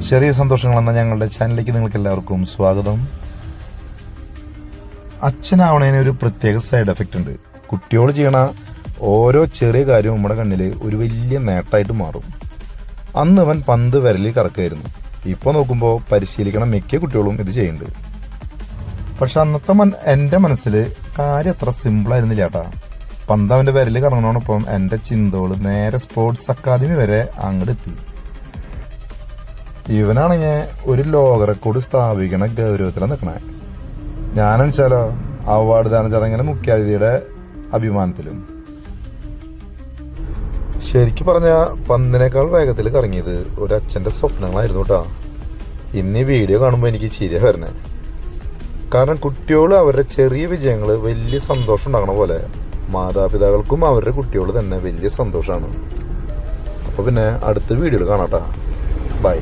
ചെറിയ സന്തോഷങ്ങൾ എന്ന ഞങ്ങളുടെ ചാനലിലേക്ക് നിങ്ങൾക്ക് എല്ലാവർക്കും സ്വാഗതം. അച്ഛനാവണതിന് ഒരു പ്രത്യേക സൈഡ് എഫക്റ്റ് ഉണ്ട്. കുട്ടികൾ ചെയ്യണ ഓരോ ചെറിയ കാര്യവും നമ്മുടെ കണ്ണിൽ ഒരു വലിയ നേട്ടമായിട്ട് മാറും. അന്ന് അവൻ പന്ത് വിരലിൽ കറക്കായിരുന്നു. ഇപ്പോൾ നോക്കുമ്പോൾ പരിശീലിക്കണ മിക്ക കുട്ടികളും ഇത് ചെയ്യുന്നുണ്ട്. പക്ഷെ അന്നത്തെ എൻ്റെ മനസ്സിൽ കാര്യം അത്ര സിമ്പിളായിരുന്നില്ല ചേട്ടാ. പന്ത് അവൻ്റെ വിരലിൽ കറങ്ങണോടൊപ്പം എൻ്റെ ചിന്തകൾ നേരെ സ്പോർട്സ് അക്കാദമി വരെ അങ്ങോട്ട് എത്തി. ഇവനാണെങ്കിൽ ഒരു ലോക റെക്കോർഡ് സ്ഥാപിക്കണ ഗൗരവത്തിലാണ് നിൽക്കണേ. ഞാനെന്നുവെച്ചാലോ അവാർഡ് ദാന ചടങ്ങിലെ മുഖ്യാതിഥിയുടെ അഭിമാനത്തിലും. ശരിക്കും പറഞ്ഞാൽ പന്തിനേക്കാൾ വേഗത്തിൽ കറങ്ങിയത് ഒരു അച്ഛൻ്റെ സ്വപ്നങ്ങളായിരുന്നു കേട്ടോ. ഇന്ന് ഈ വീഡിയോ കാണുമ്പോൾ എനിക്ക് ചിരിയ വരണേ. കാരണം കുട്ടികൾ അവരുടെ ചെറിയ വിജയങ്ങൾ വലിയ സന്തോഷം ഉണ്ടാകണ പോലെ മാതാപിതാക്കൾക്കും അവരുടെ കുട്ടികൾ തന്നെ വലിയ സന്തോഷമാണ്. അപ്പോൾ പിന്നെ അടുത്ത വീഡിയോയിൽ കാണാം. ബൈ.